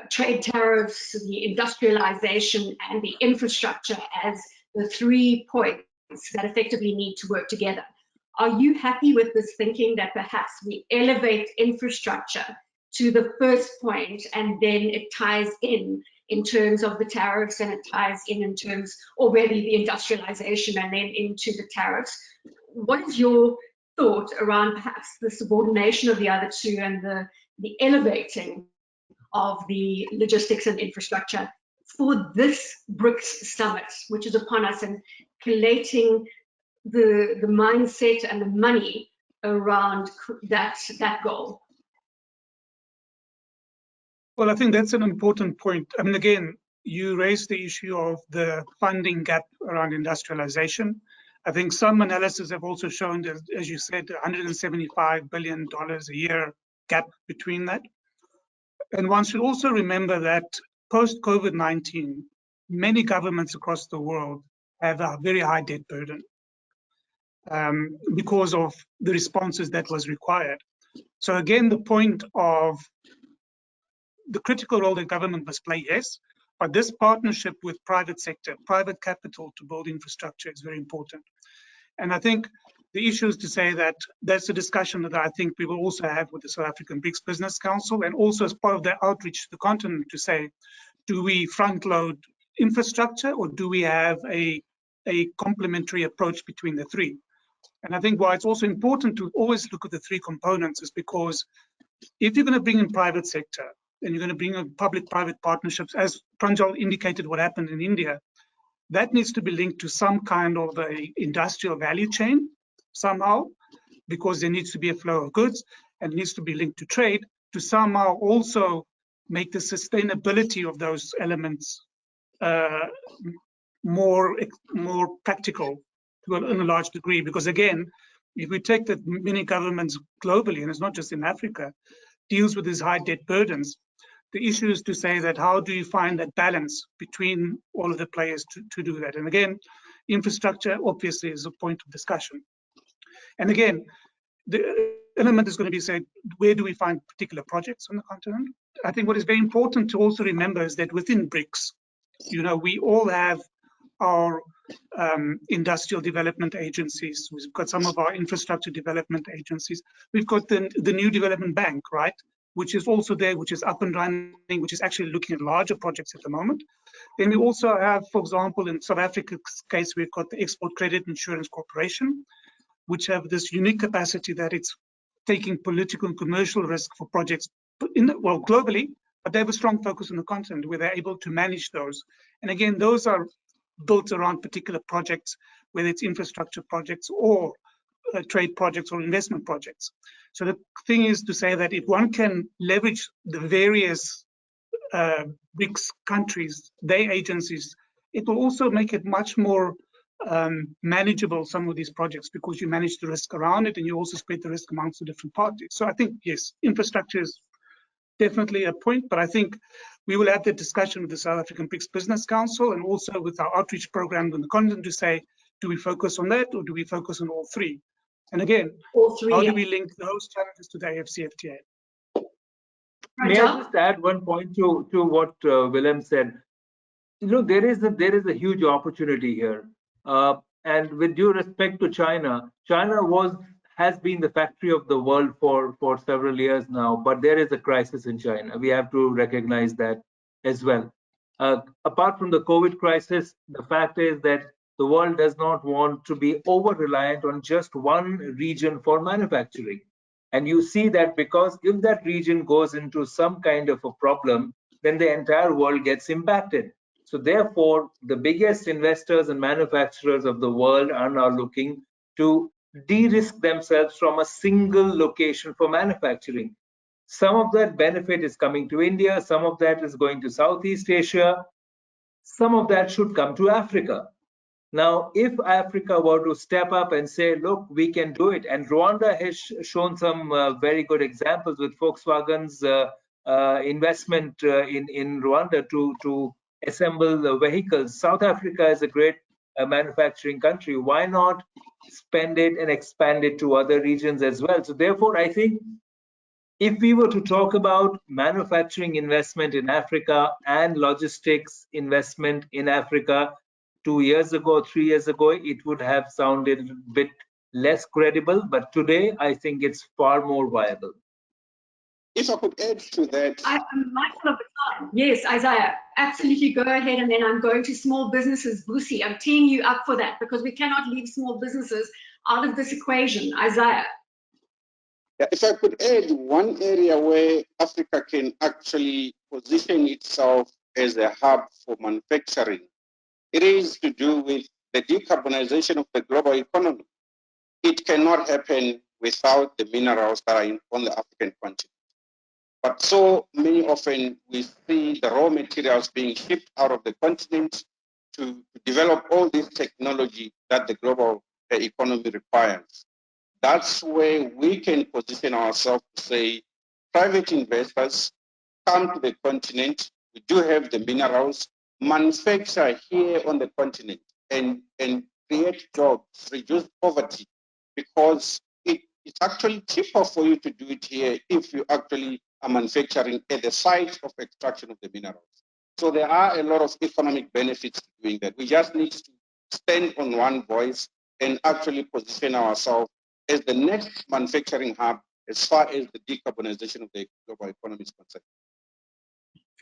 trade tariffs, the industrialization, and the infrastructure as the 3 points that effectively need to work together. Are you happy with this thinking that perhaps we elevate infrastructure to the first point and then it ties in terms of the tariffs, and it ties in terms, or maybe the industrialization and then into the tariffs? What is your thought around perhaps the subordination of the other two and the elevating of the logistics and infrastructure for this BRICS summit, which is upon us, and collating the mindset and the money around that goal? Well, I think that's an important point. I mean, again, you raised the issue of the funding gap around industrialization. I think some analysis have also shown that, as you said, $175 billion a year gap between that. And one should also remember that post-COVID-19, many governments across the world have a very high debt burden because of the responses that was required. So again, the point of the critical role that government must play, yes, but this partnership with private sector, private capital to build infrastructure is very important. And I think the issue is to say that that's a discussion that I think we will also have with the South African BRICS Business Council, and also as part of their outreach to the continent to say, do we front load infrastructure or do we have a complementary approach between the three? And I think why it's also important to always look at the three components is because if you're going to bring in private sector and you're going to bring in public-private partnerships, as Pranjal indicated what happened in India, that needs to be linked to some kind of a industrial value chain somehow, because there needs to be a flow of goods, and it needs to be linked to trade to somehow also make the sustainability of those elements more practical in a large degree. Because again, if we take that many governments globally, and it's not just in Africa, deals with these high debt burdens, the issue is to say that how do you find that balance between all of the players to do that? And again, infrastructure obviously is a point of discussion. And again, the element is going to be said, where do we find particular projects on the continent? I think what is very important to also remember is that within BRICS, we all have our industrial development agencies. We've got some of our infrastructure development agencies. We've got the New Development Bank, right? Which is also there, which is up and running, which is actually looking at larger projects at the moment. Then we also have, for example, in South Africa's case, we've got the Export Credit Insurance Corporation, which have this unique capacity that it's taking political and commercial risk for projects globally, but they have a strong focus on the continent where they're able to manage those. And again, those are built around particular projects, whether it's infrastructure projects or trade projects or investment projects. So the thing is to say that if one can leverage the various BRICS countries, their agencies, it will also make it much more manageable, some of these projects, because you manage the risk around it and you also spread the risk amongst the different parties. So I think, yes, infrastructure is definitely a point, but I think we will have the discussion with the South African BRICS Business Council and also with our outreach program on the continent to say, do we focus on that or do we focus on all three? And again, all three, how do we link those challenges to the AFCFTA? May I just add one point to what Willem said? there is a huge opportunity here. And with due respect to China, China has been the factory of the world for several years now, but there is a crisis in China. We have to recognize that as well. Apart from the COVID crisis, the fact is that the world does not want to be over reliant on just one region for manufacturing. And you see that because if that region goes into some kind of a problem, then the entire world gets impacted. So therefore, the biggest investors and manufacturers of the world are now looking to de-risk themselves from a single location for manufacturing. Some of that benefit is coming to India, some of that is going to Southeast Asia, some of that should come to Africa. Now, if Africa were to step up and say, look, we can do it, and Rwanda has shown some very good examples with Volkswagen's investment in Rwanda to assemble the vehicles. South Africa is a great manufacturing country. Why not spend it and expand it to other regions as well? So therefore, I think if we were to talk about manufacturing investment in Africa and logistics investment in Africa 2 years ago, 3 years ago, it would have sounded a bit less credible. But today, I think it's far more viable. If I could add to that. I'm mindful of the time. Yes, Isaiah, absolutely go ahead. And then I'm going to small businesses. Busi, I'm teeing you up for that because we cannot leave small businesses out of this equation. Isaiah. Yeah, if I could add one area where Africa can actually position itself as a hub for manufacturing, it is to do with the decarbonization of the global economy. It cannot happen without the minerals that are on the African continent. But so many often we see the raw materials being shipped out of the continent to develop all this technology that the global economy requires. That's where we can position ourselves to say, private investors, come to the continent. We do have the minerals, manufacture here on the continent and create jobs, reduce poverty, because it's actually cheaper for you to do it here if you actually are manufacturing at the site of extraction of the minerals. So there are a lot of economic benefits to doing that. We just need to stand on one voice and actually position ourselves as the next manufacturing hub as far as the decarbonization of the global economy is concerned.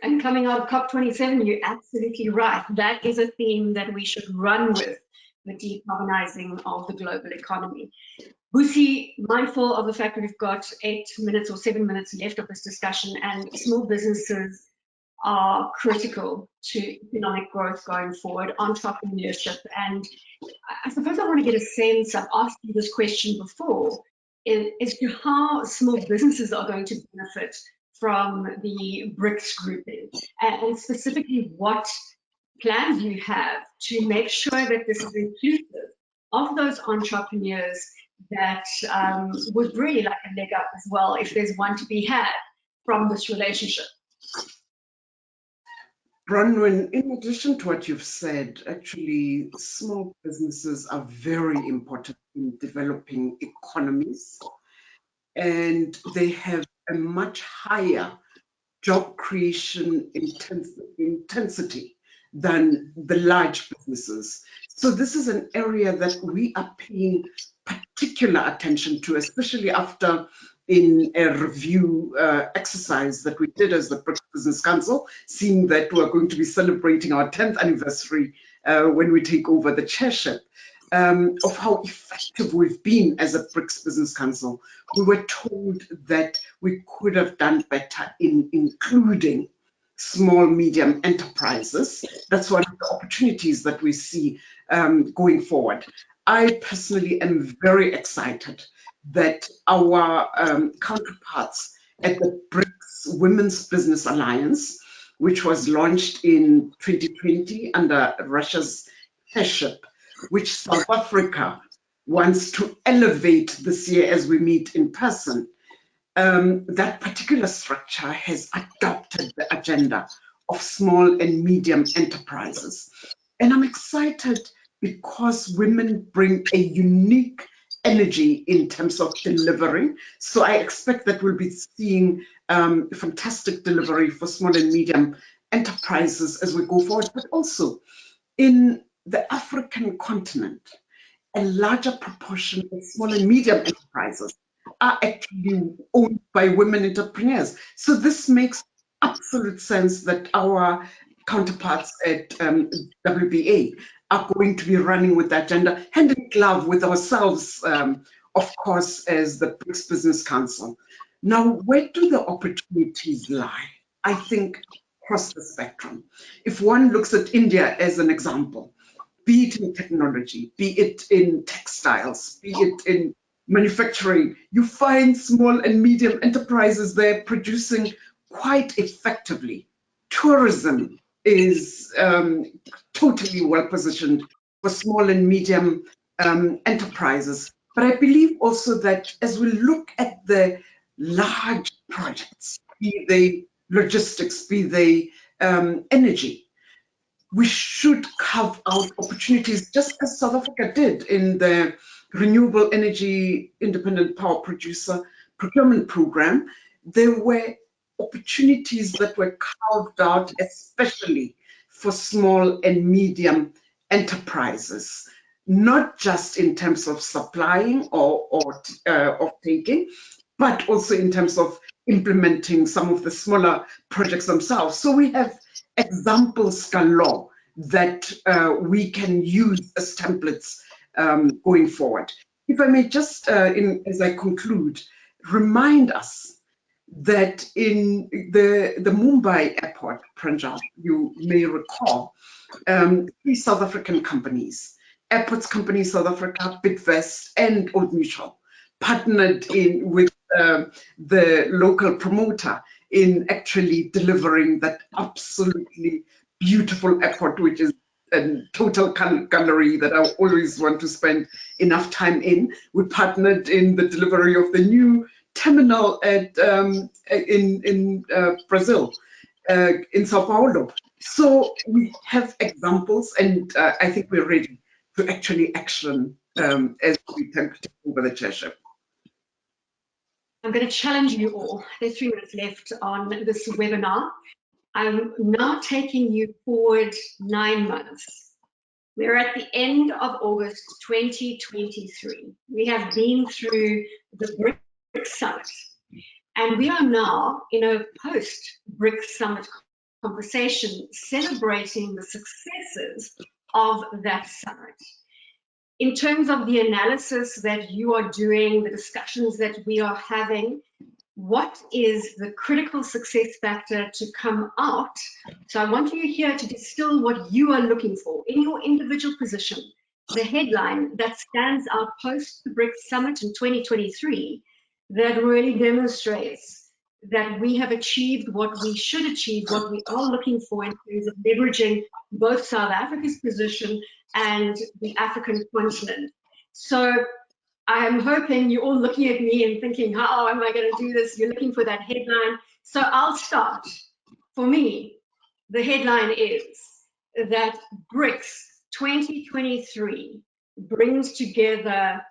And coming out of COP27, you're absolutely right. That is a theme that we should run with, the decarbonizing of the global economy. Busi, mindful of the fact that we've got 8 minutes or 7 minutes left of this discussion, and small businesses are critical to economic growth going forward, entrepreneurship. And I suppose I want to get a sense, I've asked you this question before, as to how small businesses are going to benefit from the BRICS grouping, and specifically what plans you have to make sure that this is inclusive of those entrepreneurs that would really like a leg up as well, if there's one to be had from this relationship. Bronwyn, in addition to what you've said, actually, small businesses are very important in developing economies, and they have a much higher job creation intensity than the large businesses. So this is an area that we are paying particular attention to, especially after in a review exercise that we did as the BRICS Business Council, seeing that we're going to be celebrating our 10th anniversary when we take over the chairship, of how effective we've been as a BRICS Business Council. We were told that we could have done better in including small, medium enterprises. That's one of the opportunities that we see going forward. I personally am very excited that our counterparts at the BRICS Women's Business Alliance, which was launched in 2020 under Russia's chairship, which South Africa wants to elevate this year as we meet in person, that particular structure has adopted the agenda of small and medium enterprises. And I'm excited because women bring a unique energy in terms of delivering. So I expect that we'll be seeing fantastic delivery for small and medium enterprises as we go forward, but also in the African continent, a larger proportion of small and medium enterprises are actually owned by women entrepreneurs. So this makes absolute sense that our counterparts at WBA are going to be running with that agenda, hand in glove with ourselves, of course, as the BRICS Business Council. Now, where do the opportunities lie? I think across the spectrum. If one looks at India as an example, be it in technology, be it in textiles, be it in manufacturing, you find small and medium enterprises there producing quite effectively. Tourism is totally well positioned for small and medium enterprises. But I believe also that as we look at the large projects, be they logistics, be they energy, we should carve out opportunities, just as South Africa did in the Renewable Energy Independent Power Producer Procurement Program. There were opportunities that were carved out, especially for small and medium enterprises, not just in terms of supplying or taking, but also in terms of implementing some of the smaller projects themselves. So we have examples galore that we can use as templates going forward. If I may just, as I conclude, remind us that in the Mumbai airport, Pranjal, you may recall, 3 South African companies, Airports Company South Africa, Bidvest, and Old Mutual, partnered in with the local promoter in actually delivering that absolutely beautiful airport, which is a total gallery that I always want to spend enough time in. We partnered in the delivery of the new terminal at in Brazil, in Sao Paulo. So we have examples, and I think we're ready to actually action as we take over the chairship. I'm going to challenge you all. There's 3 minutes left on this webinar. I'm now taking you forward 9 months. We're at the end of August 2023. We have been through the BRICS Summit, and we are now in a post-BRICS Summit conversation celebrating the successes of that summit. In terms of the analysis that you are doing, the discussions that we are having, what is the critical success factor to come out? So I want you here to distill what you are looking for in your individual position. The headline that stands out post the BRICS Summit in 2023 that really demonstrates that we have achieved what we should achieve, what we are looking for in terms of leveraging both South Africa's position and the African continent. So I'm hoping you're all looking at me and thinking, how am I going to do this? You're looking for that headline. So I'll start. For me, the headline is that BRICS 2023 brings together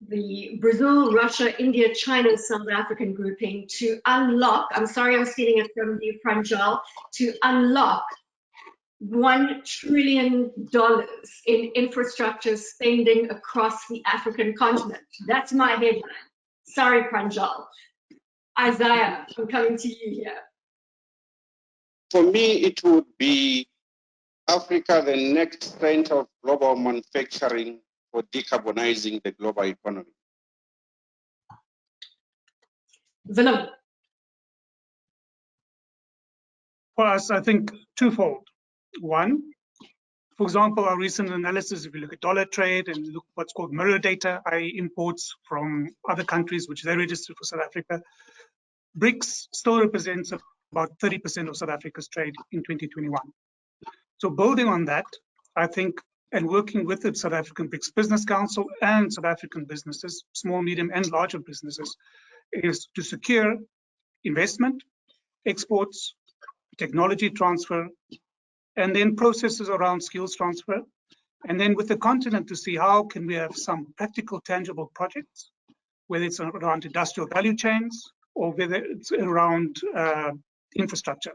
the Brazil, Russia, India, China, South African grouping to unlock, I'm sorry I'm stealing it from you, Pranjal, to unlock $1 trillion in infrastructure spending across the African continent. That's my headline. Sorry, Pranjal. Isaiah, I'm coming to you here. For me, it would be Africa, the next center of global manufacturing for decarbonizing the global economy. Willem. For us, I think twofold. One, for example, our recent analysis, if you look at dollar trade and look what's called mirror data, i.e. imports from other countries, which they registered for South Africa, BRICS still represents about 30% of South Africa's trade in 2021. So building on that, I think, and working with the South African BRICS Business Council and South African businesses, small, medium, and larger businesses, is to secure investment, exports, technology transfer, and then processes around skills transfer. And then with the continent to see how can we have some practical, tangible projects, whether it's around industrial value chains or whether it's around infrastructure.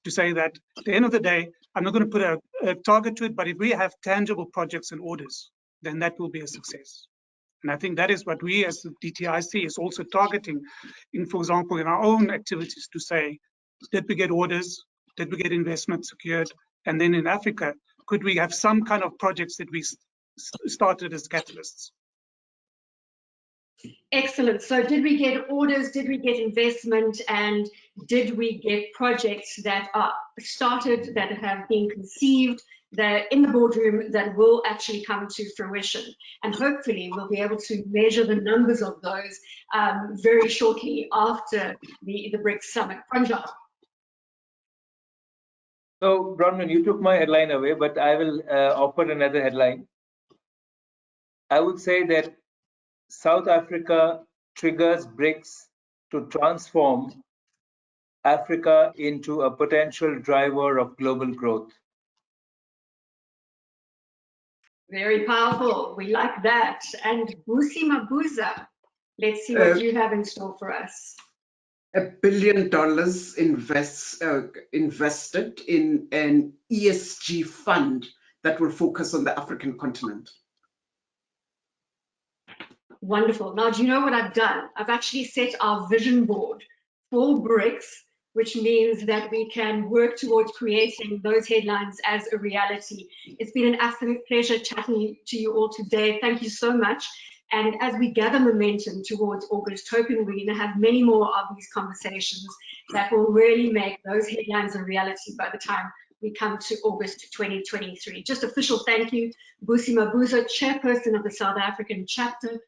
to say that at the end of the day, I'm not going to put a target to it, but if we have tangible projects and orders, then that will be a success. And I think that is what we as the DTIC is also targeting in, for example, in our own activities to say, did we get orders? Did we get investment secured? And then in Africa, could we have some kind of projects that we started as catalysts? Excellent. So did we get orders, did we get investment, and did we get projects that are started, that have been conceived, that in the boardroom, that will actually come to fruition? And hopefully we'll be able to measure the numbers of those very shortly after the BRICS summit. Pranjal. So, Bronwyn, you took my headline away, but I will offer another headline. I would say that South Africa triggers BRICS to transform Africa into a potential driver of global growth. Very powerful. We like that. And Busi Mabuza, let's see what you have in store for us. $1 billion invested in an ESG fund that will focus on the African continent. Wonderful. Now, do you know what I've done? I've actually set our vision board for BRICS, which means that we can work towards creating those headlines as a reality. It's been an absolute pleasure chatting to you all today. Thank you so much. And as we gather momentum towards August, hoping we're going to have many more of these conversations that will really make those headlines a reality by the time we come to August 2023. Just official thank you, Busi Mabuza, Chairperson of the South African chapter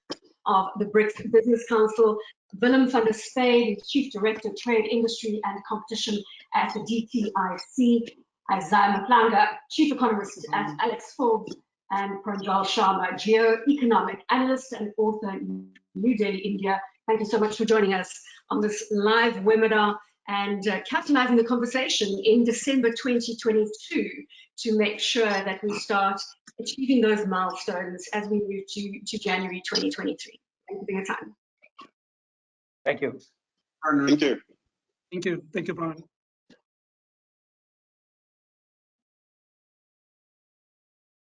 of the BRICS Business Council, Willem van der Spey, Chief Director, Trade, Industry and Competition at the DTIC, Isaiah Maplanga, Chief Economist at Alex Forbes, and Pranjal Sharma, Geoeconomic Analyst and author in New Delhi, India. Thank you so much for joining us on this live webinar and capitalizing the conversation in December 2022 to make sure that we start achieving those milestones as we move to January 2023. Thank you for your time. Thank you. Thank you. Thank you. Thank you, Brian.